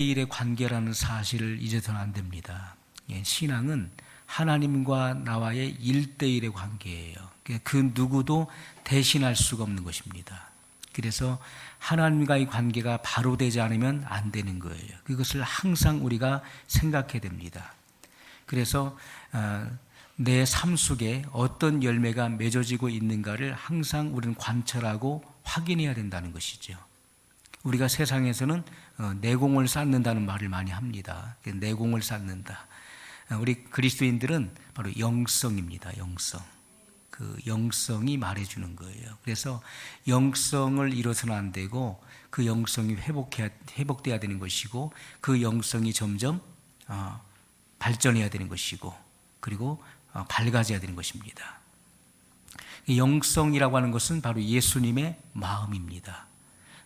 일의 관계라는 사실을 잊어서는 안 됩니다. 신앙은 하나님과 나와의 1대1의 관계예요. 그 누구도 대신할 수가 없는 것입니다. 그래서 하나님과의 관계가 바로 되지 않으면 안 되는 거예요. 그것을 항상 우리가 생각해야 됩니다. 그래서 내 삶 속에 어떤 열매가 맺어지고 있는가를 항상 우리는 관찰하고 확인해야 된다는 것이죠. 우리가 세상에서는 내공을 쌓는다는 말을 많이 합니다. 내공을 쌓는다. 우리 그리스도인들은 바로 영성입니다. 영성. 그 영성이 말해주는 거예요. 그래서 영성을 잃어서는 안 되고 그 영성이 회복돼야 되는 것이고 그 영성이 점점 발전해야 되는 것이고 그리고 밝아져야 되는 것입니다. 영성이라고 하는 것은 바로 예수님의 마음입니다.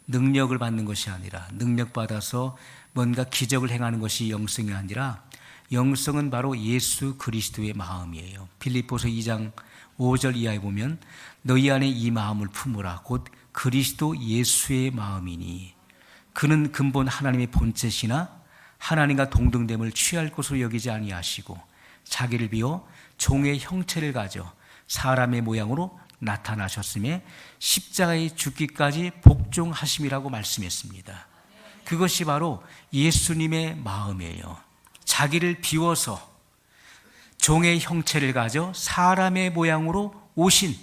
능력을 받는 것이 아니라 능력받아서 뭔가 기적을 행하는 것이 영성이 아니라 영성은 바로 예수 그리스도의 마음이에요. 빌립보서 2장 5절 이하에 보면 너희 안에 이 마음을 품으라 곧 그리스도 예수의 마음이니 그는 근본 하나님의 본체시나 하나님과 동등됨을 취할 것으로 여기지 아니하시고 자기를 비워 종의 형체를 가져 사람의 모양으로 나타나셨음에 십자가에 죽기까지 복종하심이라고 말씀했습니다. 그것이 바로 예수님의 마음이에요. 자기를 비워서 종의 형체를 가져 사람의 모양으로 오신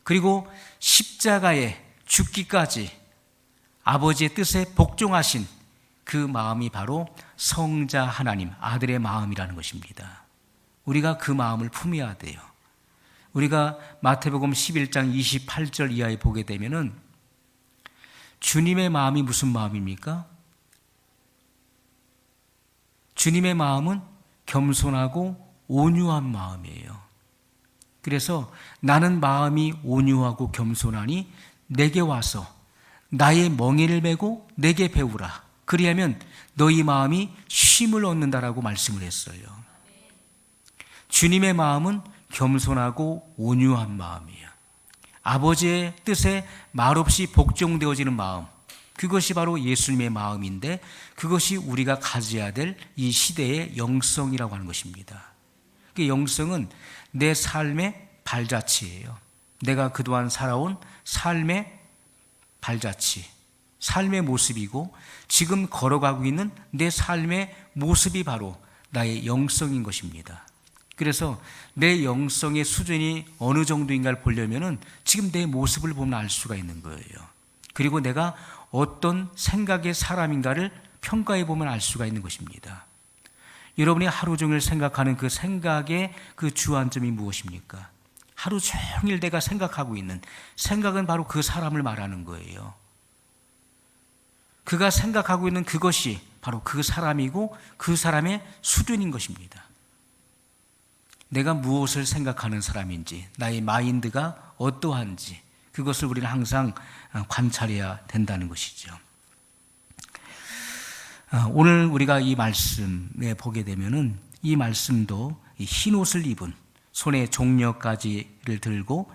그리고 십자가에 죽기까지 아버지의 뜻에 복종하신 그 마음이 바로 성자 하나님 아들의 마음이라는 것입니다. 우리가 그 마음을 품어야 돼요. 우리가 마태복음 11장 28절 이하에 보게 되면은 주님의 마음이 무슨 마음입니까? 주님의 마음은 겸손하고 온유한 마음이에요. 그래서 나는 마음이 온유하고 겸손하니 내게 와서 나의 멍에를 메고 내게 배우라. 그리하면 너희 마음이 쉼을 얻는다라고 말씀을 했어요. 주님의 마음은 겸손하고 온유한 마음이에요. 아버지의 뜻에 말없이 복종되어지는 마음, 그것이 바로 예수님의 마음인데 그것이 우리가 가져야 될 이 시대의 영성이라고 하는 것입니다. 그 영성은 내 삶의 발자취예요. 내가 그동안 살아온 삶의 발자취, 삶의 모습이고 지금 걸어가고 있는 내 삶의 모습이 바로 나의 영성인 것입니다. 그래서 내 영성의 수준이 어느 정도인가를 보려면은 지금 내 모습을 보면 알 수가 있는 거예요. 그리고 내가 어떤 생각의 사람인가를 평가해 보면 알 수가 있는 것입니다. 여러분이 하루 종일 생각하는 그 생각의 그 주안점이 무엇입니까? 하루 종일 내가 생각하고 있는 생각은 바로 그 사람을 말하는 거예요. 그가 생각하고 있는 그것이 바로 그 사람이고 그 사람의 수준인 것입니다. 내가 무엇을 생각하는 사람인지, 나의 마인드가 어떠한지 그것을 우리는 항상 관찰해야 된다는 것이죠. 오늘 우리가 이 말씀에 보게 되면은 이 말씀도 흰 옷을 입은 손에 종려가지를 들고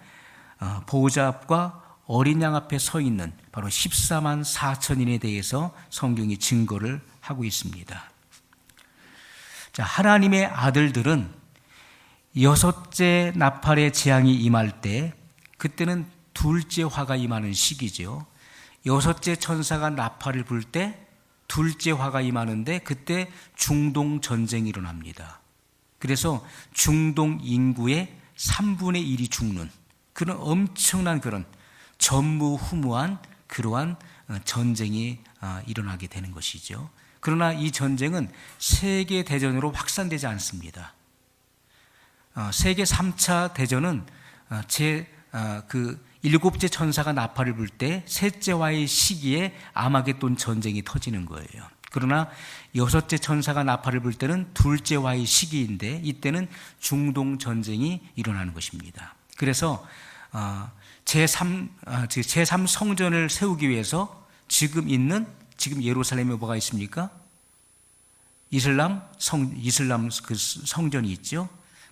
보호자 앞과 어린 양 앞에 서 있는 바로 14만 4천인에 대해서 성경이 증거를 하고 있습니다. 자, 하나님의 아들들은 여섯째 나팔의 재앙이 임할 때 그때는 둘째 화가 임하는 시기죠. 여섯째 천사가 나팔을 불 때 둘째 화가 임하는데 그때 중동 전쟁이 일어납니다. 그래서 중동 인구의 3분의 1이 죽는 그런 엄청난 그런 전무후무한 그러한 전쟁이 일어나게 되는 것이죠. 그러나 이 전쟁은 세계 대전으로 확산되지 않습니다. 세계 3차 대전은 일곱째 천사가 나팔을 불 때 셋째와의 시기에 아마겟돈 전쟁이 터지는 거예요. 그러나 여섯째 천사가 나팔을 불 때는 둘째와의 시기인데 이때는 중동 전쟁이 일어나는 것입니다. 그래서 제3 성전을 세우기 위해서 지금 예루살렘에 뭐가 있습니까? 이슬람 그 성전이 있죠.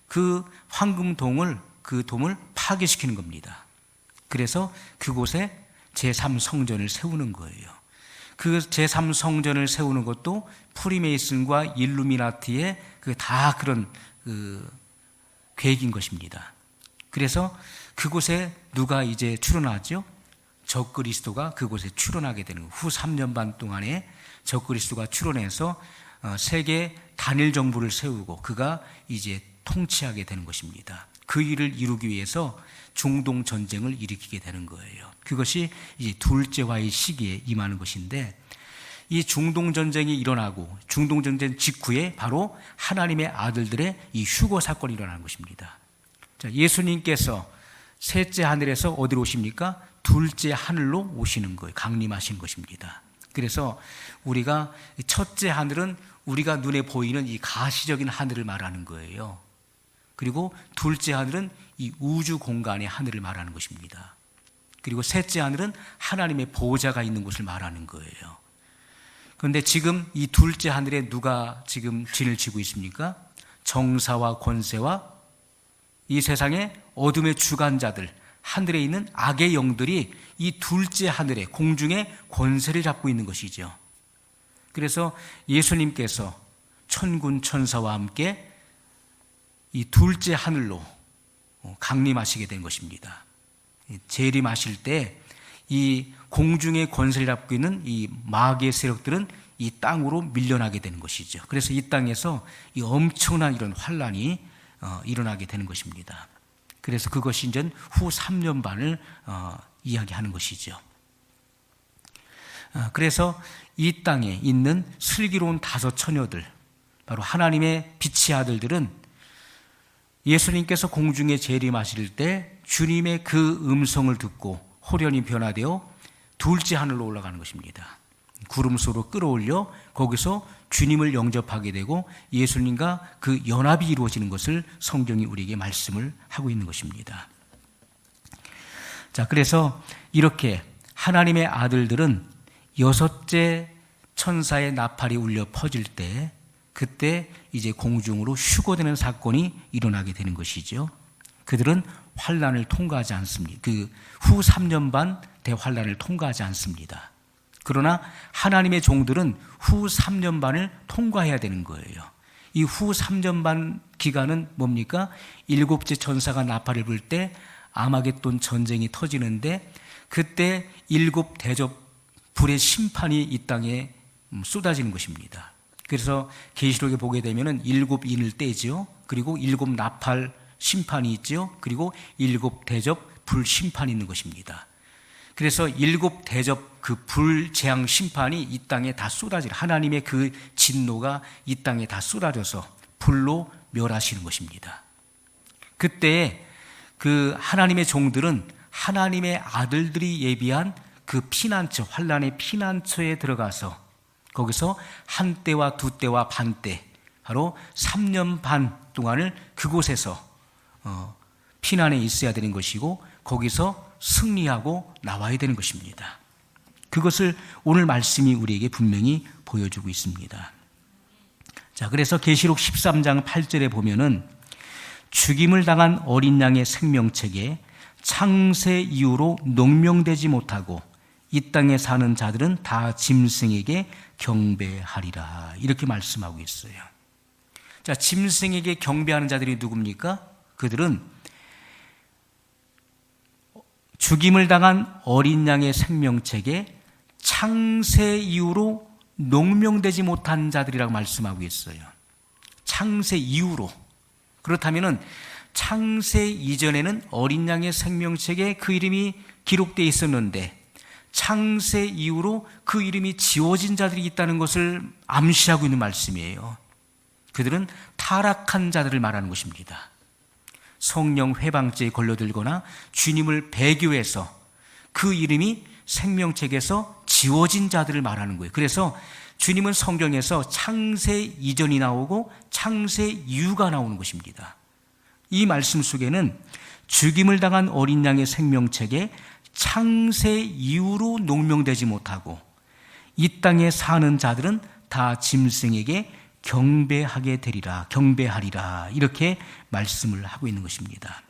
그 황금동을 그 돔을 파괴시키는 겁니다. 그래서 그곳에 제3 성전을 세우는 거예요. 그 제3성전을 세우는 것도 프리메이슨과 일루미나티의 다 그런 계획인 것입니다. 그래서 그곳에 누가 이제 출현하죠? 적그리스도가 그곳에 출현하게 되는 거예요. 후 3년 반 동안에 적그리스도가 출현해서 세계 단일 정부를 세우고 그가 이제 통치하게 되는 것입니다. 그 일을 이루기 위해서 중동 전쟁을 일으키게 되는 거예요. 그것이 이제 둘째 화의 시기에 임하는 것인데, 이 중동 전쟁이 일어나고 중동 전쟁 직후에 바로 하나님의 아들들의 이 휴거 사건이 일어나는 것입니다. 자, 예수님께서 셋째 하늘에서 어디로 오십니까? 둘째 하늘로 오시는 거예요. 강림하시는 것입니다. 그래서 우리가 첫째 하늘은 우리가 눈에 보이는 이 가시적인 하늘을 말하는 거예요. 그리고 둘째 하늘은 이 우주 공간의 하늘을 말하는 것입니다. 그리고 셋째 하늘은 하나님의 보호자가 있는 곳을 말하는 거예요. 그런데 지금 이 둘째 하늘에 누가 지금 진을 치고 있습니까? 정사와 권세와 이 세상의 어둠의 주관자들, 하늘에 있는 악의 영들이 이 둘째 하늘에 공중에 권세를 잡고 있는 것이죠. 그래서 예수님께서 천군 천사와 함께 이 둘째 하늘로 강림하시게 된 것입니다. 재림하실 때 이 공중의 권세를 잡고 있는 이 마귀의 세력들은 이 땅으로 밀려나게 되는 것이죠. 그래서 이 땅에서 이 엄청난 이런 환란이 일어나게 되는 것입니다. 그래서 그것이 이제 후 3년 반을 이야기하는 것이죠. 그래서 이 땅에 있는 슬기로운 다섯 처녀들, 바로 하나님의 빛의 아들들은 예수님께서 공중에 재림하실 때 주님의 그 음성을 듣고 호련히 변화되어 둘째 하늘로 올라가는 것입니다. 구름소로 끌어올려 거기서 주님을 영접하게 되고 예수님과 그 연합이 이루어지는 것을 성경이 우리에게 말씀을 하고 있는 것입니다. 자, 그래서 이렇게 하나님의 아들들은 여섯째 천사의 나팔이 울려 퍼질 때 그때 이제 공중으로 휴거되는 사건이 일어나게 되는 것이죠. 그들은 환란을 통과하지 않습니다. 그 후 3년 반 대환란을 통과하지 않습니다. 그러나 하나님의 종들은 후 3년 반을 통과해야 되는 거예요. 이 후 3년 반 기간은 뭡니까? 일곱째 천사가 나팔을 불 때 아마겟돈 전쟁이 터지는데 그때 일곱 대접 불의 심판이 이 땅에 쏟아지는 것입니다. 그래서 계시록에 보게 되면은 일곱 인을 떼죠. 그리고 일곱 나팔 심판이 있죠. 그리고 일곱 대접 불 심판이 있는 것입니다. 그래서 일곱 대접 그 불 재앙 심판이 이 땅에 다 쏟아질, 하나님의 그 진노가 이 땅에 다 쏟아져서 불로 멸하시는 것입니다. 그때 그 하나님의 종들은 하나님의 아들들이 예비한 그 피난처, 환란의 피난처에 들어가서 거기서 한 때와 두 때와 반 때, 바로 3년 반 동안을 그곳에서 피난에 있어야 되는 것이고 거기서 승리하고 나와야 되는 것입니다. 그것을 오늘 말씀이 우리에게 분명히 보여주고 있습니다. 자, 그래서 계시록 13장 8절에 보면은 죽임을 당한 어린 양의 생명책에 창세 이후로 농명되지 못하고 이 땅에 사는 자들은 다 짐승에게 경배하리라, 이렇게 말씀하고 있어요. 자, 짐승에게 경배하는 자들이 누굽니까? 그들은 죽임을 당한 어린 양의 생명책에 창세 이후로 농명되지 못한 자들이라고 말씀하고 있어요. 창세 이후로. 그렇다면은 창세 이전에는 어린 양의 생명책에 그 이름이 기록되어 있었는데 창세 이후로 그 이름이 지워진 자들이 있다는 것을 암시하고 있는 말씀이에요. 그들은 타락한 자들을 말하는 것입니다. 성령 회방죄에 걸려들거나 주님을 배교해서 그 이름이 생명책에서 지워진 자들을 말하는 거예요. 그래서 주님은 성경에서 창세 이전이 나오고 창세 이후가 나오는 것입니다. 이 말씀 속에는 죽임을 당한 어린 양의 생명책에 창세 이후로 농명되지 못하고 이 땅에 사는 자들은 다 짐승에게 경배하게 되리라, 경배하리라, 이렇게 말씀을 하고 있는 것입니다.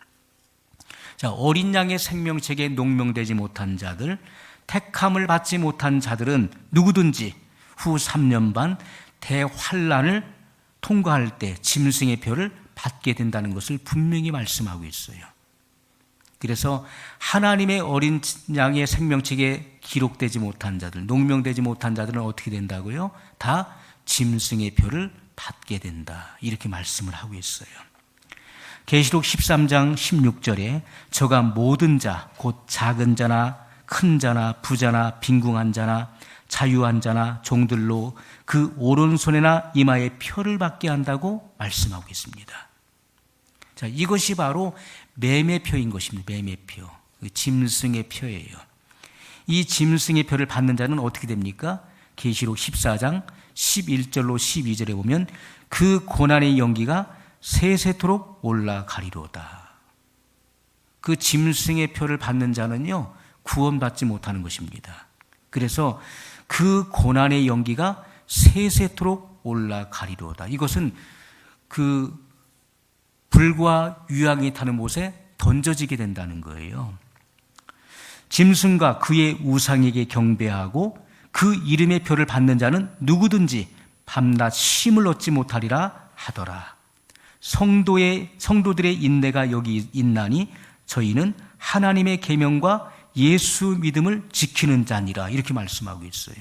자, 어린 양의 생명책에 농명되지 못한 자들, 택함을 받지 못한 자들은 누구든지 후 3년 반 대환란을 통과할 때 짐승의 표를 받게 된다는 것을 분명히 말씀하고 있어요. 그래서 하나님의 어린 양의 생명책에 기록되지 못한 자들, 농명되지 못한 자들은 어떻게 된다고요? 다 짐승의 표를 받게 된다, 이렇게 말씀을 하고 있어요. 계시록 13장 16절에 저가 모든 자, 곧 작은 자나 큰 자나 부자나 빈궁한 자나 자유한 자나 종들로 그 오른손에나 이마에 표를 받게 한다고 말씀하고 있습니다. 자, 이것이 바로 매매표인 것입니다. 매매표. 짐승의 표예요. 이 짐승의 표를 받는 자는 어떻게 됩니까? 계시록 14장 11절로 12절에 보면 그 고난의 연기가 세세토록 올라가리로다. 그 짐승의 표를 받는 자는요, 구원받지 못하는 것입니다. 그래서 그 고난의 연기가 세세토록 올라가리로다. 이것은 그 불과 유황이 타는 못에 던져지게 된다는 거예요. 짐승과 그의 우상에게 경배하고 그 이름의 표를 받는 자는 누구든지 밤낮 쉼을 얻지 못하리라 하더라. 성도들의 인내가 여기 있나니 저희는 하나님의 계명과 예수 믿음을 지키는 자니라, 이렇게 말씀하고 있어요.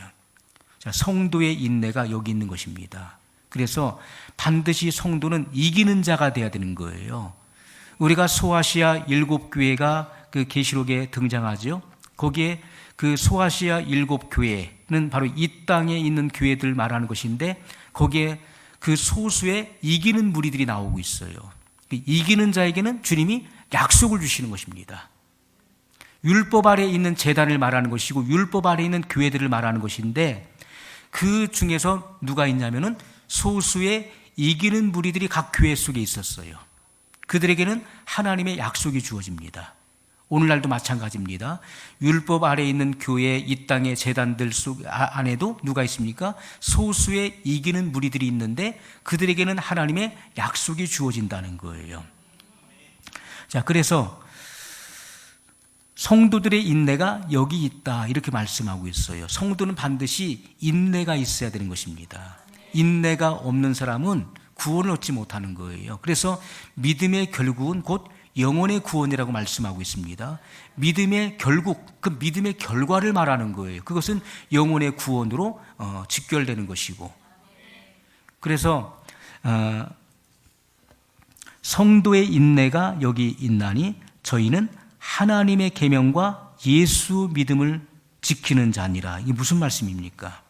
자, 성도의 인내가 여기 있는 것입니다. 그래서 반드시 성도는 이기는 자가 되어야 되는 거예요. 우리가 소아시아 7교회가 그 계시록에 등장하죠. 거기에 그 소아시아 7교회는 바로 이 땅에 있는 교회들 말하는 것인데, 거기에 그 소수의 이기는 무리들이 나오고 있어요. 이기는 자에게는 주님이 약속을 주시는 것입니다. 율법 아래에 있는 제단을 말하는 것이고 율법 아래에 있는 교회들을 말하는 것인데, 그 중에서 누가 있냐면은 소수의 이기는 무리들이 각 교회 속에 있었어요. 그들에게는 하나님의 약속이 주어집니다. 오늘날도 마찬가지입니다. 율법 아래에 있는 교회, 이 땅의 제단들 속 안에도 누가 있습니까? 소수의 이기는 무리들이 있는데 그들에게는 하나님의 약속이 주어진다는 거예요. 자, 그래서 성도들의 인내가 여기 있다, 이렇게 말씀하고 있어요. 성도는 반드시 인내가 있어야 되는 것입니다. 인내가 없는 사람은 구원을 얻지 못하는 거예요. 그래서 믿음의 결국은 곧 영혼의 구원이라고 말씀하고 있습니다. 믿음의 결국, 그 믿음의 결과를 말하는 거예요. 그것은 영혼의 구원으로 직결되는 것이고, 그래서 성도의 인내가 여기 있나니 저희는 하나님의 계명과 예수 믿음을 지키는 자니라. 이게 무슨 말씀입니까?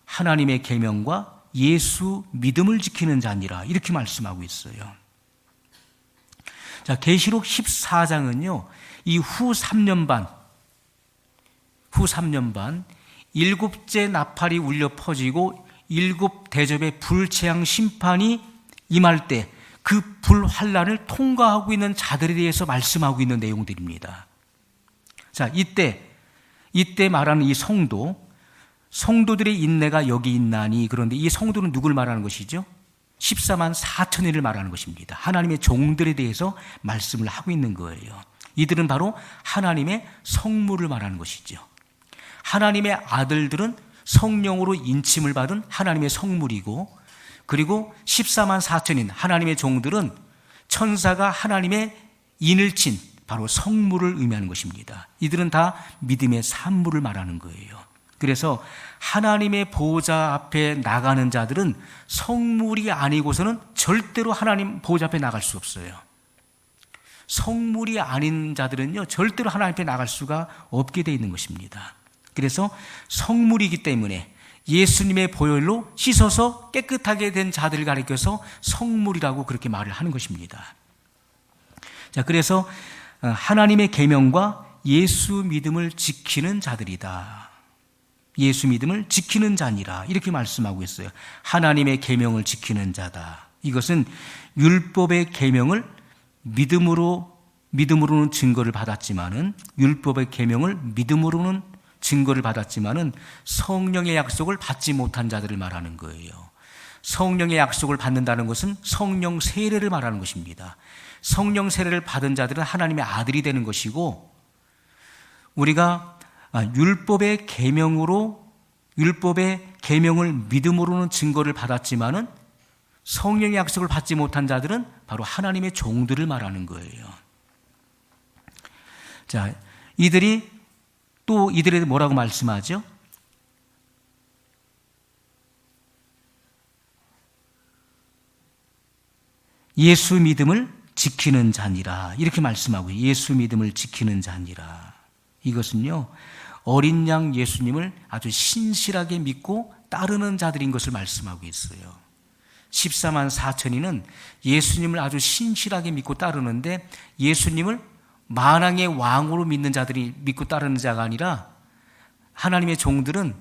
하나님의 계명과 예수 믿음을 지키는 자니라, 이렇게 말씀하고 있어요. 자, 계시록 14장은요, 이 후 3년 반, 일곱째 나팔이 울려 퍼지고 일곱 대접의 불재앙 심판이 임할 때 그 불환란을 통과하고 있는 자들에 대해서 말씀하고 있는 내용들입니다. 자, 이때 말하는 이 성도들의 인내가 여기 있나니, 그런데 이 성도는 누굴 말하는 것이죠? 14만 4천인을 말하는 것입니다. 하나님의 종들에 대해서 말씀을 하고 있는 거예요. 이들은 바로 하나님의 성물을 말하는 것이죠. 하나님의 아들들은 성령으로 인침을 받은 하나님의 성물이고, 그리고 14만 4천인 하나님의 종들은 천사가 하나님의 인을 친 바로 성물을 의미하는 것입니다. 이들은 다 믿음의 산물을 말하는 거예요. 그래서 하나님의 보호자 앞에 나가는 자들은 성물이 아니고서는 절대로 하나님 보호자 앞에 나갈 수 없어요. 성물이 아닌 자들은요, 절대로 하나님 앞에 나갈 수가 없게 되어 있는 것입니다. 그래서 성물이기 때문에 예수님의 보혈로 씻어서 깨끗하게 된 자들을 가리켜서 성물이라고 그렇게 말을 하는 것입니다. 자, 그래서 하나님의 계명과 예수 믿음을 지키는 자들이다. 예수 믿음을 지키는 자니라, 이렇게 말씀하고 있어요. 하나님의 계명을 지키는 자다. 이것은 율법의 계명을 믿음으로는 증거를 받았지만은, 율법의 계명을 믿음으로는 증거를 받았지만은 성령의 약속을 받지 못한 자들을 말하는 거예요. 성령의 약속을 받는다는 것은 성령 세례를 말하는 것입니다. 성령 세례를 받은 자들은 하나님의 아들이 되는 것이고, 우리가 율법의 계명을 믿음으로는 증거를 받았지만은 성령의 약속을 받지 못한 자들은 바로 하나님의 종들을 말하는 거예요. 자, 이들에 뭐라고 말씀하죠? 예수 믿음을 지키는 자니라, 이렇게 말씀하고, 예수 믿음을 지키는 자니라. 이것은요, 어린 양 예수님을 아주 신실하게 믿고 따르는 자들인 것을 말씀하고 있어요. 14만 4천이는 예수님을 아주 신실하게 믿고 따르는데, 예수님을 만왕의 왕으로 믿는 자들이 믿고 따르는 자가 아니라, 하나님의 종들은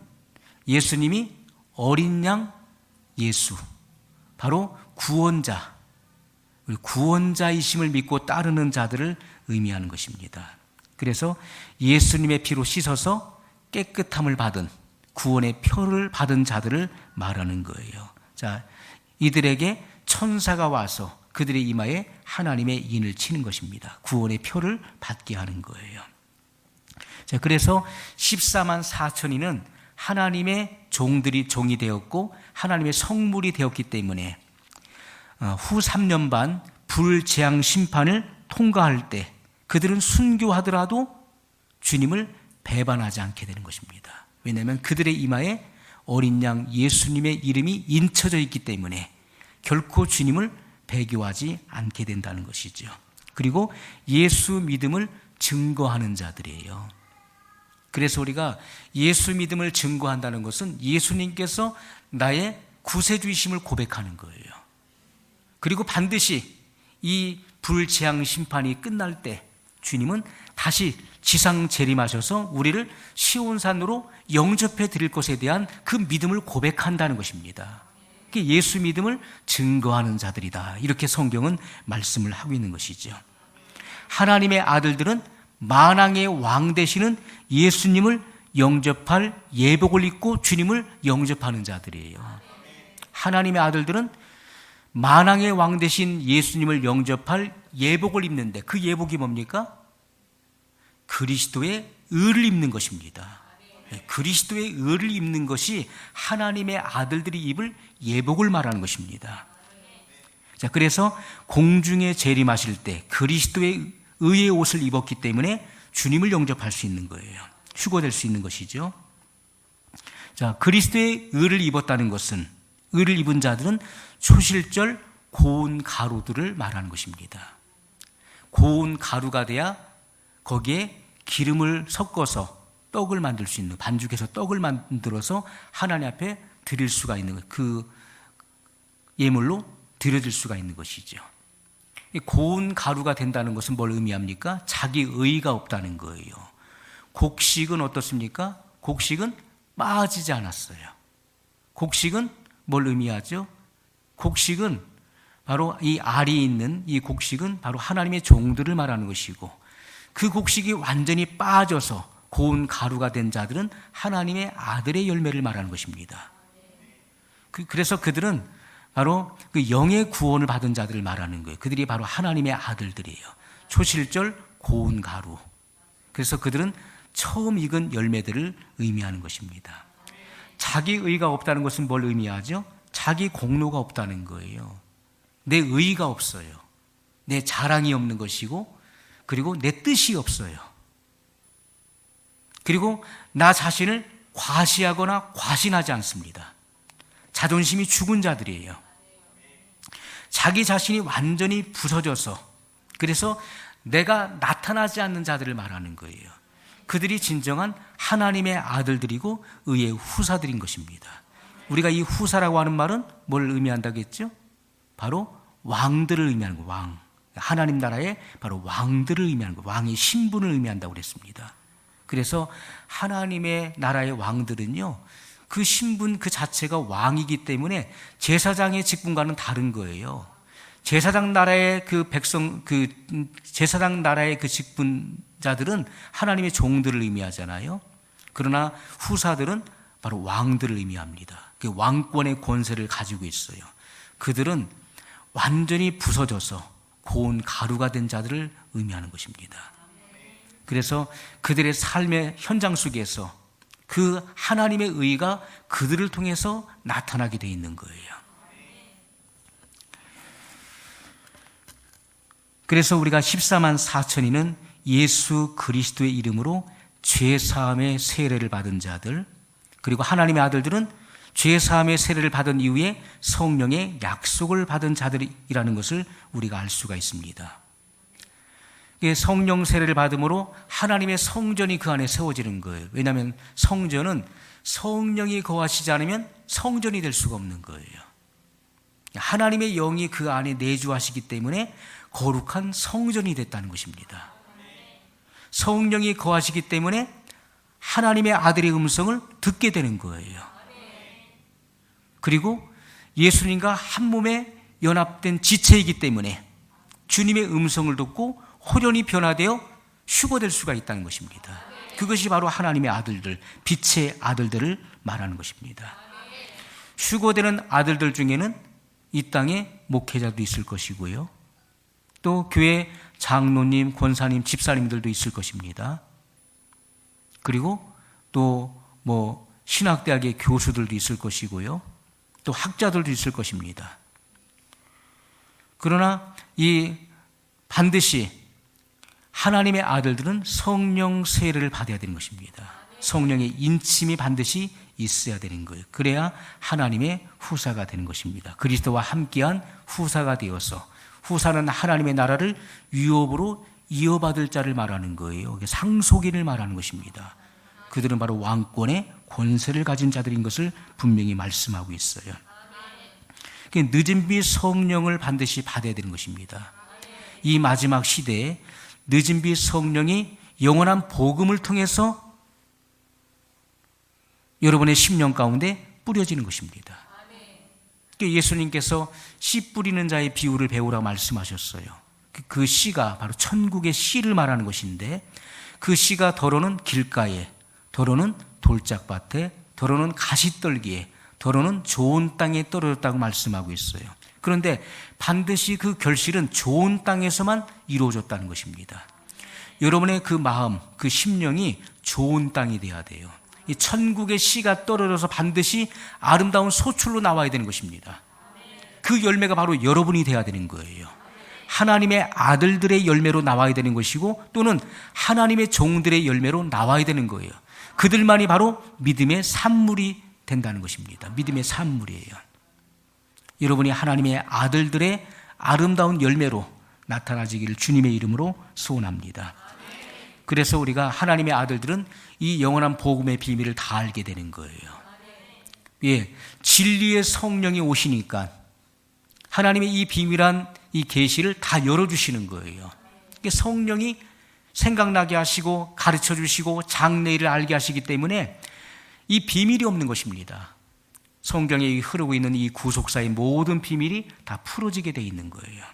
예수님이 어린 양 예수, 바로 구원자이심을 믿고 따르는 자들을 의미하는 것입니다. 그래서 예수님의 피로 씻어서 깨끗함을 받은, 구원의 표를 받은 자들을 말하는 거예요. 자, 이들에게 천사가 와서 그들의 이마에 하나님의 인을 치는 것입니다. 구원의 표를 받게 하는 거예요. 자, 그래서 14만 4천이는 하나님의 종이 되었고 하나님의 성물이 되었기 때문에 후 3년 반 불재앙 심판을 통과할 때 그들은 순교하더라도 주님을 배반하지 않게 되는 것입니다. 왜냐하면 그들의 이마에 어린 양 예수님의 이름이 인쳐져 있기 때문에 결코 주님을 배교하지 않게 된다는 것이죠. 그리고 예수 믿음을 증거하는 자들이에요. 그래서 우리가 예수 믿음을 증거한다는 것은 예수님께서 나의 구세주이심을 고백하는 거예요. 그리고 반드시 이 불재앙 심판이 끝날 때 주님은 다시 지상 재림하셔서 우리를 시온산으로 영접해 드릴 것에 대한 그 믿음을 고백한다는 것입니다. 예수 믿음을 증거하는 자들이다, 이렇게 성경은 말씀을 하고 있는 것이죠. 하나님의 아들들은 만왕의 왕 되시는 예수님을 영접할 예복을 입고 주님을 영접하는 자들이에요. 하나님의 아들들은 만왕의 왕 되신 예수님을 영접할 예복을 입는데, 그 예복이 뭡니까? 그리스도의 의를 입는 것입니다. 그리스도의 의를 입는 것이 하나님의 아들들이 입을 예복을 말하는 것입니다. 자, 그래서 공중에 재림하실 때 그리스도의 의의 옷을 입었기 때문에 주님을 영접할 수 있는 거예요. 휴거될 수 있는 것이죠. 자, 그리스도의 의를 입었다는 것은, 의를 입은 자들은 초실절 고운 가루들을 말하는 것입니다. 고운 가루가 돼야 거기에 기름을 섞어서 떡을 만들 수 있는, 반죽해서 떡을 만들어서 하나님 앞에 드릴 수가 있는, 그 예물로 드려질 수가 있는 것이죠. 고운 가루가 된다는 것은 뭘 의미합니까? 자기 의가 없다는 거예요. 곡식은 어떻습니까? 곡식은 빠지지 않았어요. 곡식은 뭘 의미하죠? 곡식은 바로 이 알이 있는 이 곡식은 바로 하나님의 종들을 말하는 것이고, 그 곡식이 완전히 빠져서 고운 가루가 된 자들은 하나님의 아들의 열매를 말하는 것입니다. 그래서 그들은 바로 그 영의 구원을 받은 자들을 말하는 거예요. 그들이 바로 하나님의 아들들이에요. 초실절 고운 가루. 그래서 그들은 처음 익은 열매들을 의미하는 것입니다. 자기 의가 없다는 것은 뭘 의미하죠? 자기 공로가 없다는 거예요. 내 의가 없어요. 내 자랑이 없는 것이고, 그리고 내 뜻이 없어요. 그리고 나 자신을 과시하거나 과신하지 않습니다. 자존심이 죽은 자들이에요. 자기 자신이 완전히 부서져서, 그래서 내가 나타나지 않는 자들을 말하는 거예요. 그들이 진정한 하나님의 아들들이고 의의 후사들인 것입니다. 우리가 이 후사라고 하는 말은 뭘 의미한다겠죠? 바로 왕들을 의미하는 거, 왕. 하나님 나라의 바로 왕들을 의미하는 거, 왕의 신분을 의미한다고 그랬습니다. 그래서 하나님의 나라의 왕들은요, 그 신분 그 자체가 왕이기 때문에 제사장의 직분과는 다른 거예요. 제사장 나라의 제사장 나라의 그 직분자들은 하나님의 종들을 의미하잖아요. 그러나 후사들은 바로 왕들을 의미합니다. 그 왕권의 권세를 가지고 있어요. 그들은 완전히 부서져서 고운 가루가 된 자들을 의미하는 것입니다. 그래서 그들의 삶의 현장 속에서 그 하나님의 의가 그들을 통해서 나타나게 돼 있는 거예요. 그래서 우리가 14만 4천이는 예수 그리스도의 이름으로 죄사함의 세례를 받은 자들, 그리고 하나님의 아들들은 죄사함의 세례를 받은 이후에 성령의 약속을 받은 자들이라는 것을 우리가 알 수가 있습니다. 성령 세례를 받음으로 하나님의 성전이 그 안에 세워지는 거예요. 왜냐하면 성전은 성령이 거하시지 않으면 성전이 될 수가 없는 거예요. 하나님의 영이 그 안에 내주하시기 때문에 거룩한 성전이 됐다는 것입니다. 성령이 거하시기 때문에 하나님의 아들의 음성을 듣게 되는 거예요. 그리고 예수님과 한 몸에 연합된 지체이기 때문에 주님의 음성을 듣고 호련히 변화되어 휴거될 수가 있다는 것입니다. 그것이 바로 하나님의 아들들, 빛의 아들들을 말하는 것입니다. 휴거되는 아들들 중에는 이 땅에 목회자도 있을 것이고요, 또 교회 장로님, 권사님, 집사님들도 있을 것입니다. 그리고 또 신학대학의 교수들도 있을 것이고요, 또 학자들도 있을 것입니다. 그러나 이 반드시 하나님의 아들들은 성령 세례를 받아야 되는 것입니다. 성령의 인침이 반드시 있어야 되는 거예요. 그래야 하나님의 후사가 되는 것입니다. 그리스도와 함께한 후사가 되어서, 후사는 하나님의 나라를 유업으로 이어받을 자를 말하는 거예요. 상속인을 말하는 것입니다. 그들은 바로 왕권의 권세를 가진 자들인 것을 분명히 말씀하고 있어요. 늦은 비 성령을 반드시 받아야 되는 것입니다. 이 마지막 시대에 늦은 비 성령이 영원한 복음을 통해서 여러분의 심령 가운데 뿌려지는 것입니다. 예수님께서 씨 뿌리는 자의 비유를 배우라고 말씀하셨어요. 그 씨가 바로 천국의 씨를 말하는 것인데, 그 씨가 더러는 길가에, 더러는 돌짝밭에, 더러는 가시떨기에, 더러는 좋은 땅에 떨어졌다고 말씀하고 있어요. 그런데 반드시 그 결실은 좋은 땅에서만 이루어졌다는 것입니다. 여러분의 그 마음, 그 심령이 좋은 땅이 돼야 돼요. 이 천국의 씨가 떨어져서 반드시 아름다운 소출로 나와야 되는 것입니다. 그 열매가 바로 여러분이 돼야 되는 거예요. 하나님의 아들들의 열매로 나와야 되는 것이고, 또는 하나님의 종들의 열매로 나와야 되는 거예요. 그들만이 바로 믿음의 산물이 된다는 것입니다. 믿음의 산물이에요. 여러분이 하나님의 아들들의 아름다운 열매로 나타나지기를 주님의 이름으로 소원합니다. 그래서 우리가 하나님의 아들들은 이 영원한 복음의 비밀을 다 알게 되는 거예요. 진리의 성령이 오시니까 하나님의 이 비밀한 이 계시를 다 열어주시는 거예요. 성령이 생각나게 하시고 가르쳐 주시고 장래일을 알게 하시기 때문에 이 비밀이 없는 것입니다. 성경에 흐르고 있는 이 구속사의 모든 비밀이 다 풀어지게 되어 있는 거예요.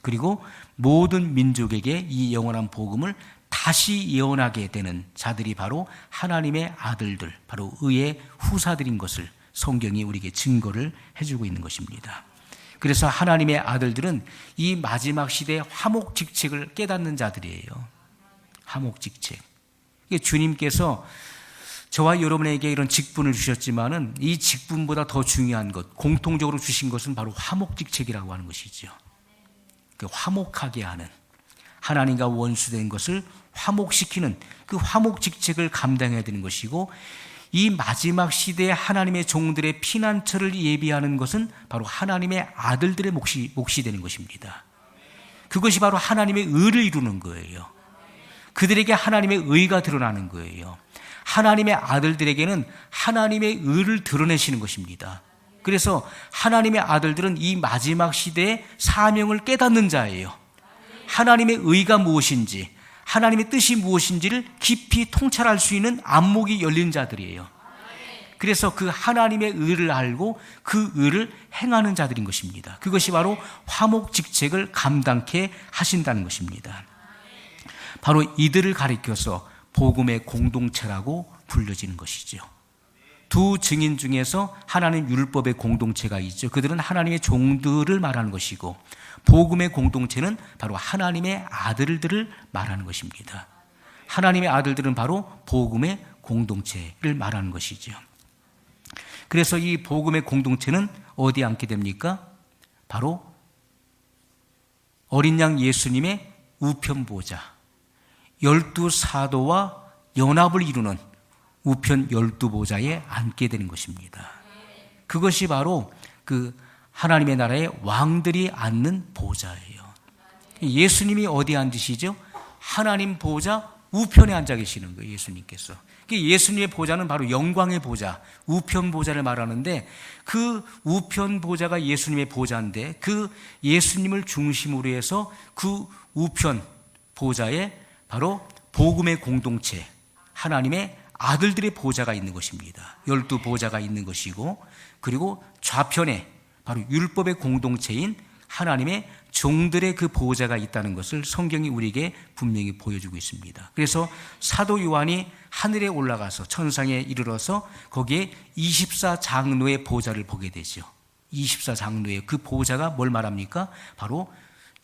그리고 모든 민족에게 이 영원한 복음을 다시 예언하게 되는 자들이 바로 하나님의 아들들, 바로 의의 후사들인 것을 성경이 우리에게 증거를 해주고 있는 것입니다. 그래서 하나님의 아들들은 이 마지막 시대의 화목직책을 깨닫는 자들이에요. 화목직책. 주님께서 저와 여러분에게 이런 직분을 주셨지만은 이 직분보다 더 중요한 것, 공통적으로 주신 것은 바로 화목직책이라고 하는 것이죠. 화목하게 하는, 하나님과 원수된 것을 화목시키는 그 화목직책을 감당해야 되는 것이고, 이 마지막 시대에 하나님의 종들의 피난처를 예비하는 것은 바로 하나님의 아들들의 몫이 되는 것입니다. 그것이 바로 하나님의 의를 이루는 거예요. 그들에게 하나님의 의가 드러나는 거예요. 하나님의 아들들에게는 하나님의 의를 드러내시는 것입니다. 그래서 하나님의 아들들은 이 마지막 시대의 사명을 깨닫는 자예요. 하나님의 의가 무엇인지, 하나님의 뜻이 무엇인지를 깊이 통찰할 수 있는 안목이 열린 자들이에요. 그래서 그 하나님의 의를 알고 그 의를 행하는 자들인 것입니다. 그것이 바로 화목직책을 감당케 하신다는 것입니다. 바로 이들을 가리켜서 복음의 공동체라고 불려지는 것이죠. 두 증인 중에서 하나님 율법의 공동체가 있죠. 그들은 하나님의 종들을 말하는 것이고, 복음의 공동체는 바로 하나님의 아들들을 말하는 것입니다. 하나님의 아들들은 바로 복음의 공동체를 말하는 것이죠. 그래서 이 복음의 공동체는 어디에 앉게 됩니까? 바로 어린 양 예수님의 우편 보좌, 12사도와 연합을 이루는 우편 12보좌에 앉게 되는 것입니다. 그것이 바로 그 하나님의 나라의 왕들이 앉는 보좌예요. 예수님이 어디에 앉으시죠? 하나님 보좌 우편에 앉아 계시는 거예요, 예수님께서. 예수님의 보좌는 바로 영광의 보좌, 우편 보좌를 말하는데, 그 우편 보좌가 예수님의 보좌인데, 그 예수님을 중심으로 해서 그 우편 보좌에 바로 복음의 공동체, 하나님의 아들들의 보좌가 있는 것입니다. 12보좌가 있는 것이고, 그리고 좌편에 바로 율법의 공동체인 하나님의 종들의 그 보좌가 있다는 것을 성경이 우리에게 분명히 보여주고 있습니다. 그래서 사도 요한이 하늘에 올라가서 천상에 이르러서 거기에 24장로의 보좌를 보게 되죠. 24장로의 그 보좌가 뭘 말합니까? 바로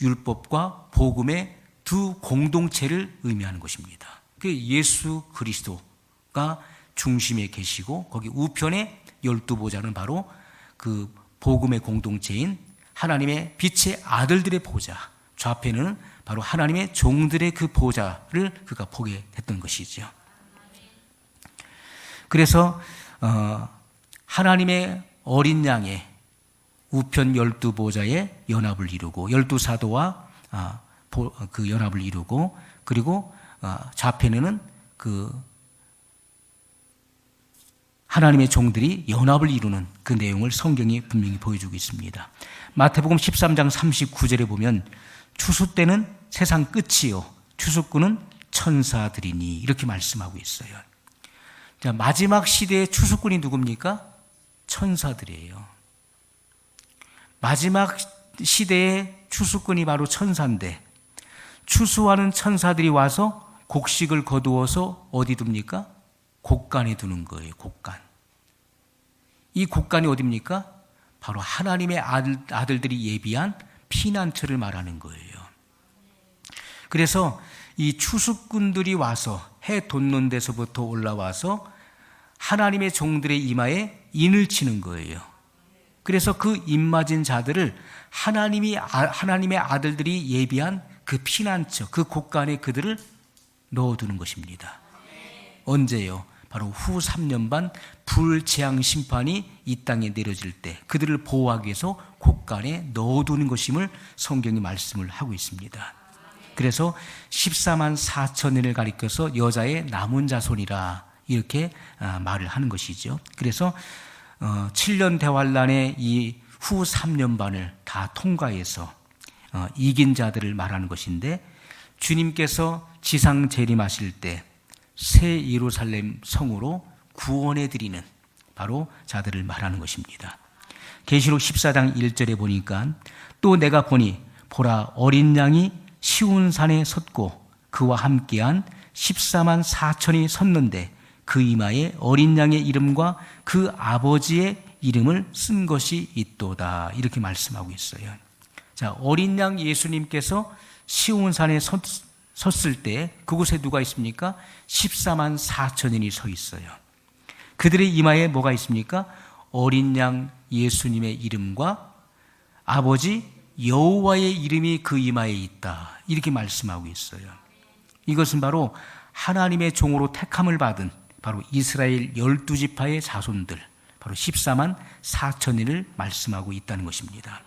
율법과 복음의 두 공동체를 의미하는 것입니다. 그 예수 그리스도가 중심에 계시고, 거기 우편의 12보좌는 바로 그 복음의 공동체인 하나님의 빛의 아들들의 보좌, 좌편에는 바로 하나님의 종들의 그 보좌를 그가 보게 됐던 것이죠. 그래서 하나님의 어린 양의 우편 12보좌의 연합을 이루고, 12사도와 그 연합을 이루고, 그리고 좌편에는 그 하나님의 종들이 연합을 이루는 그 내용을 성경이 분명히 보여주고 있습니다. 마태복음 13장 39절에 보면 추수 때는 세상 끝이요 추수꾼은 천사들이니 이렇게 말씀하고 있어요. 자, 마지막 시대의 추수꾼이 누굽니까? 천사들이에요. 마지막 시대의 추수꾼이 바로 천사인데, 추수하는 천사들이 와서 곡식을 거두어서 어디 둡니까? 곡간에 두는 거예요. 곡간. 이 곡간이 어디입니까? 바로 하나님의 아들들이 예비한 피난처를 말하는 거예요. 그래서 이 추수꾼들이 와서 해 돋는 데서부터 올라와서 하나님의 종들의 이마에 인을 치는 거예요. 그래서 그 입맞은 자들을 하나님의 아들들이 예비한 그 피난처, 그 곡간에 그들을 넣어두는 것입니다. 언제요? 바로 후 3년 반 불재앙 심판이 이 땅에 내려질 때 그들을 보호하기 위해서 곡간에 넣어두는 것임을 성경이 말씀을 하고 있습니다. 그래서 14만 4천인을 가리켜서 여자의 남은 자손이라 이렇게 말을 하는 것이죠. 그래서 7년 대환란의 이 후 3년 반을 다 통과해서 이긴 자들을 말하는 것인데, 주님께서 지상 재림하실 때 새 예루살렘 성으로 구원해 드리는 바로 자들을 말하는 것입니다. 계시록 14장 1절에 보니까 또 내가 보니 보라 어린 양이 시온산에 섰고 그와 함께한 14만 4천이 섰는데 그 이마에 어린 양의 이름과 그 아버지의 이름을 쓴 것이 있도다. 이렇게 말씀하고 있어요. 자, 어린 양 예수님께서 시온산에 섰을 때 그곳에 누가 있습니까? 14만 4천인이 서 있어요. 그들의 이마에 뭐가 있습니까? 어린 양 예수님의 이름과 아버지 여호와의 이름이 그 이마에 있다. 이렇게 말씀하고 있어요. 이것은 바로 하나님의 종으로 택함을 받은 바로 이스라엘 12지파의 자손들, 바로 14만 4천인을 말씀하고 있다는 것입니다.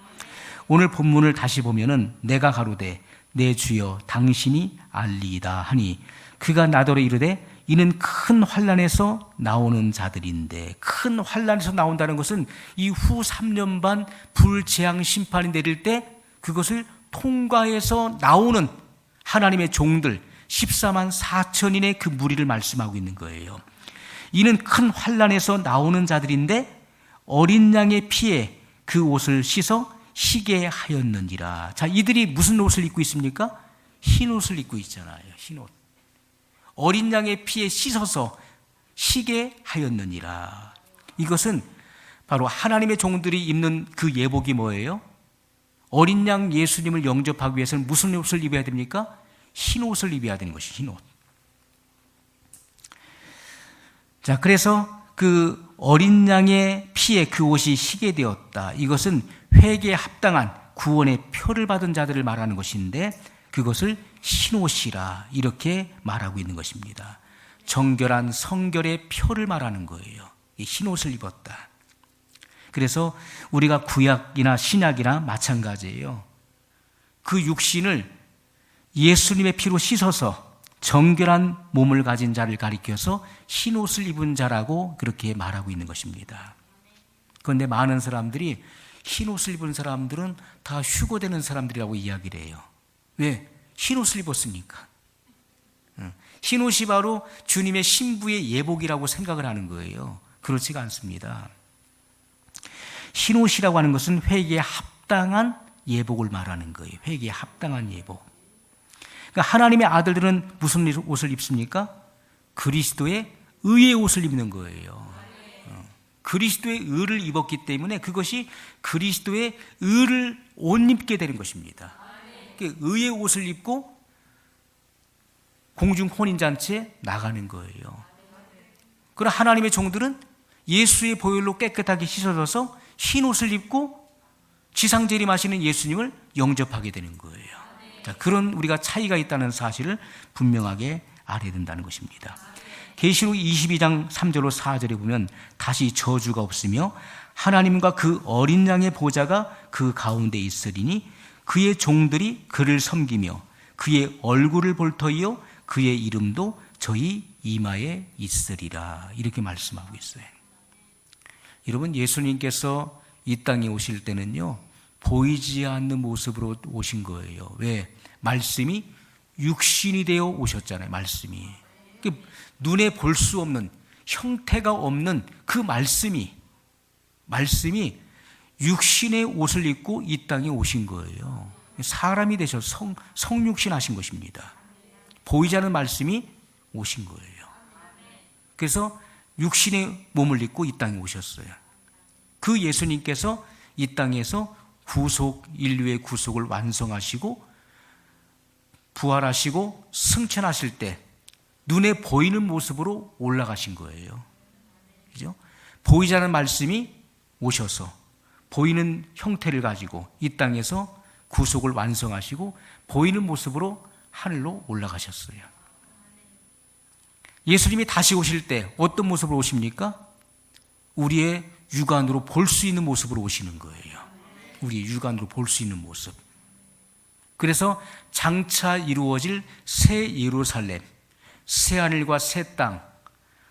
오늘 본문을 다시 보면은 내가 가로되 내 주여 당신이 알리이다 하니 그가 나더러 이르되 이는 큰 환난에서 나오는 자들인데, 큰 환난에서 나온다는 것은 이 후 3년 반 불재앙 심판이 내릴 때 그것을 통과해서 나오는 하나님의 종들 14만 4천인의 그 무리를 말씀하고 있는 거예요. 이는 큰 환난에서 나오는 자들인데 어린 양의 피에 그 옷을 씻어 희게 하였느니라. 자, 이들이 무슨 옷을 입고 있습니까? 흰 옷을 입고 있잖아요. 흰 옷. 어린 양의 피에 씻어서 희게 하였느니라. 이것은 바로 하나님의 종들이 입는 그 예복이 뭐예요? 어린 양 예수님을 영접하기 위해서는 무슨 옷을 입어야 됩니까? 흰 옷을 입어야 되는 것이 흰 옷. 자, 그래서 그 어린 양의 피에 그 옷이 희게 되었다. 이것은 회개에 합당한 구원의 표를 받은 자들을 말하는 것인데 그것을 흰옷이라 이렇게 말하고 있는 것입니다. 정결한 성결의 표를 말하는 거예요. 이 흰옷을 입었다. 그래서 우리가 구약이나 신약이나 마찬가지예요. 그 육신을 예수님의 피로 씻어서 정결한 몸을 가진 자를 가리켜서 흰옷을 입은 자라고 그렇게 말하고 있는 것입니다. 그런데 많은 사람들이 흰옷을 입은 사람들은 다 휴거되는 사람들이라고 이야기를 해요. 왜? 흰옷을 입었으니까. 흰옷이 바로 주님의 신부의 예복이라고 생각을 하는 거예요. 그렇지가 않습니다. 흰옷이라고 하는 것은 회개에 합당한 예복을 말하는 거예요. 회개에 합당한 예복. 그러니까 하나님의 아들들은 무슨 옷을 입습니까? 그리스도의 의의 옷을 입는 거예요. 그리스도의 의를 입었기 때문에 그것이 그리스도의 의를 옷 입게 되는 것입니다. 의의 옷을 입고 공중 혼인잔치에 나가는 거예요. 그러나 하나님의 종들은 예수의 보혈로 깨끗하게 씻어져서 흰 옷을 입고 지상 재림하시는 예수님을 영접하게 되는 거예요. 자, 그런 우리가 차이가 있다는 사실을 분명하게 알아야 된다는 것입니다. 계시록 22장 3절로 4절에 보면 다시 저주가 없으며 하나님과 그 어린 양의 보좌가 그 가운데 있으리니 그의 종들이 그를 섬기며 그의 얼굴을 볼 터이요 그의 이름도 저희 이마에 있으리라 이렇게 말씀하고 있어요. 여러분, 예수님께서 이 땅에 오실 때는요 보이지 않는 모습으로 오신 거예요. 왜? 말씀이 육신이 되어 오셨잖아요. 말씀이 눈에 볼 수 없는 형태가 없는 그 말씀이 육신의 옷을 입고 이 땅에 오신 거예요. 사람이 되셔서 성육신 하신 것입니다. 보이지 않는 말씀이 오신 거예요. 그래서 육신의 몸을 입고 이 땅에 오셨어요. 그 예수님께서 이 땅에서 인류의 구속을 완성하시고 부활하시고 승천하실 때 눈에 보이는 모습으로 올라가신 거예요. 그죠? 보이지 않는 말씀이 오셔서 보이는 형태를 가지고 이 땅에서 구속을 완성하시고 보이는 모습으로 하늘로 올라가셨어요. 예수님이 다시 오실 때 어떤 모습으로 오십니까? 우리의 육안으로 볼 수 있는 모습으로 오시는 거예요. 우리의 육안으로 볼 수 있는 모습. 그래서 장차 이루어질 새 예루살렘, 새 하늘과 새 땅,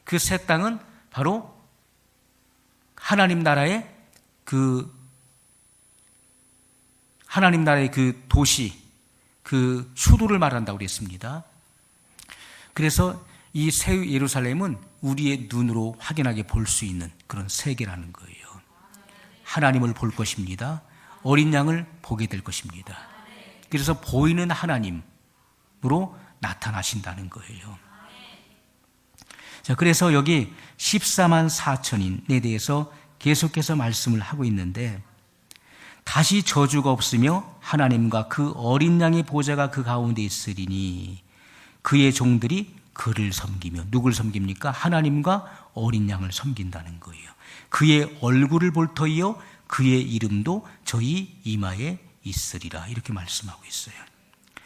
그 새 땅은 바로 하나님 나라의 그 도시, 그 수도를 말한다고 그랬습니다. 그래서 이 새 예루살렘은 우리의 눈으로 확연하게 볼 수 있는 그런 세계라는 거예요. 하나님을 볼 것입니다. 어린 양을 보게 될 것입니다. 그래서 보이는 하나님으로 나타나신다는 거예요. 자, 그래서 여기 14만 4천인에 대해서 계속해서 말씀을 하고 있는데 다시 저주가 없으며 하나님과 그 어린 양의 보좌가 그 가운데 있으리니 그의 종들이 그를 섬기며 누굴 섬깁니까? 하나님과 어린 양을 섬긴다는 거예요. 그의 얼굴을 볼 터이요 그의 이름도 저희 이마에 있으리라 이렇게 말씀하고 있어요.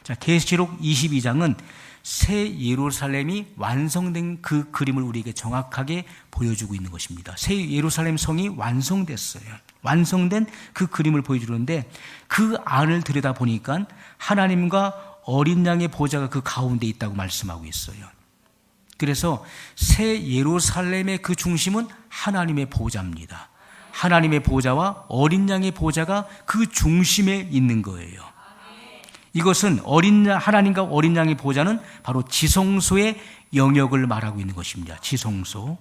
자, 계시록 22장은 새 예루살렘이 완성된 그 그림을 우리에게 정확하게 보여주고 있는 것입니다. 새 예루살렘 성이 완성됐어요. 완성된 그 그림을 보여주는데 그 안을 들여다보니까 하나님과 어린 양의 보좌가 그 가운데 있다고 말씀하고 있어요. 그래서 새 예루살렘의 그 중심은 하나님의 보좌입니다. 하나님의 보좌와 어린 양의 보좌가 그 중심에 있는 거예요. 이것은 하나님과 어린 양의 보좌는 바로 지성소의 영역을 말하고 있는 것입니다. 지성소.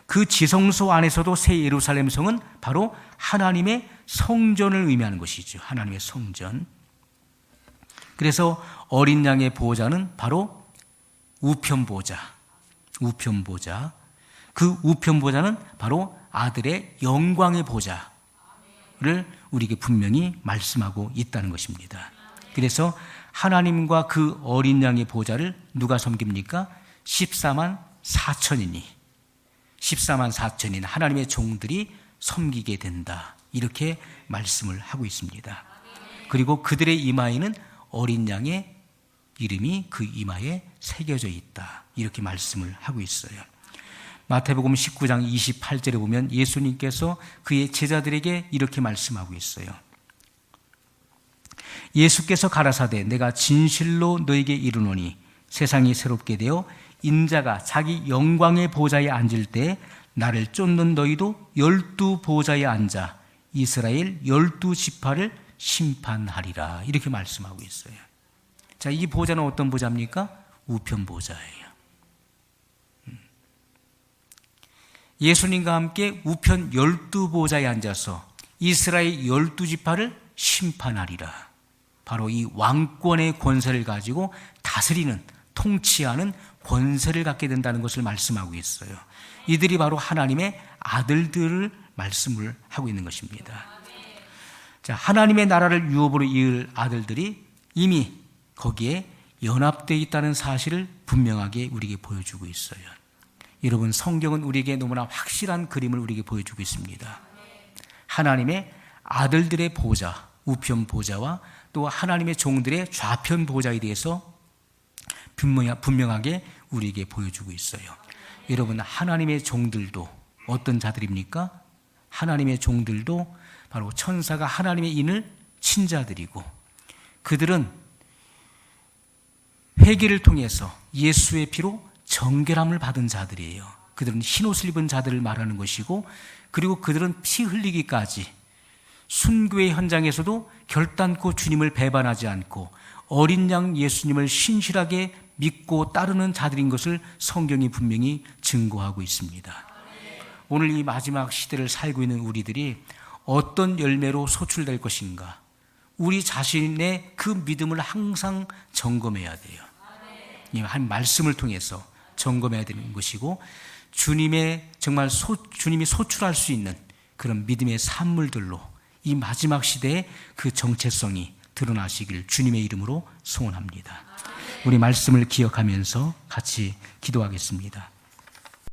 그 지성소 안에서도 새 예루살렘 성은 바로 하나님의 성전을 의미하는 것이죠. 하나님의 성전. 그래서 어린 양의 보좌는 바로 우편보좌. 그 우편보좌는 바로 아들의 영광의 보좌를 우리에게 분명히 말씀하고 있다는 것입니다. 그래서 하나님과 그 어린 양의 보좌를 누가 섬깁니까? 14만 4천인이 14만 4천인 하나님의 종들이 섬기게 된다. 이렇게 말씀을 하고 있습니다. 그리고 그들의 이마에는 어린 양의 이름이 그 이마에 새겨져 있다. 이렇게 말씀을 하고 있어요. 마태복음 19장 28절에 보면 예수님께서 그의 제자들에게 이렇게 말씀하고 있어요. 예수께서 가라사대 내가 진실로 너에게 이르노니 세상이 새롭게 되어 인자가 자기 영광의 보좌에 앉을 때 나를 쫓는 너희도 12 보좌에 앉아 이스라엘 12지파를 심판하리라. 이렇게 말씀하고 있어요. 자, 이 보좌는 어떤 보좌입니까? 우편 보좌예요. 예수님과 함께 우편 12보좌에 앉아서 이스라엘 12지파를 심판하리라. 바로 이 왕권의 권세를 가지고 다스리는, 통치하는 권세를 갖게 된다는 것을 말씀하고 있어요. 이들이 바로 하나님의 아들들을 말씀을 하고 있는 것입니다. 자, 하나님의 나라를 유업으로 이을 아들들이 이미 거기에 연합되어 있다는 사실을 분명하게 우리에게 보여주고 있어요. 여러분, 성경은 우리에게 너무나 확실한 그림을 우리에게 보여주고 있습니다. 하나님의 아들들의 보좌, 우편 보좌와 또 하나님의 종들의 좌편 보좌에 대해서 분명하게 우리에게 보여주고 있어요. 여러분, 하나님의 종들도 어떤 자들입니까? 하나님의 종들도 바로 천사가 하나님의 인을 친자들이고, 그들은 회개를 통해서 예수의 피로 정결함을 받은 자들이에요. 그들은 흰옷을 입은 자들을 말하는 것이고, 그리고 그들은 피 흘리기까지 순교의 현장에서도 결단코 주님을 배반하지 않고 어린 양 예수님을 신실하게 믿고 따르는 자들인 것을 성경이 분명히 증거하고 있습니다. 오늘 이 마지막 시대를 살고 있는 우리들이 어떤 열매로 소출될 것인가, 우리 자신의 그 믿음을 항상 점검해야 돼요. 한 말씀을 통해서 점검해야 되는 것이고, 주님의 정말 주님이 소출할 수 있는 그런 믿음의 산물들로 이 마지막 시대의 그 정체성이 드러나시길 주님의 이름으로 소원합니다. 우리 말씀을 기억하면서 같이 기도하겠습니다.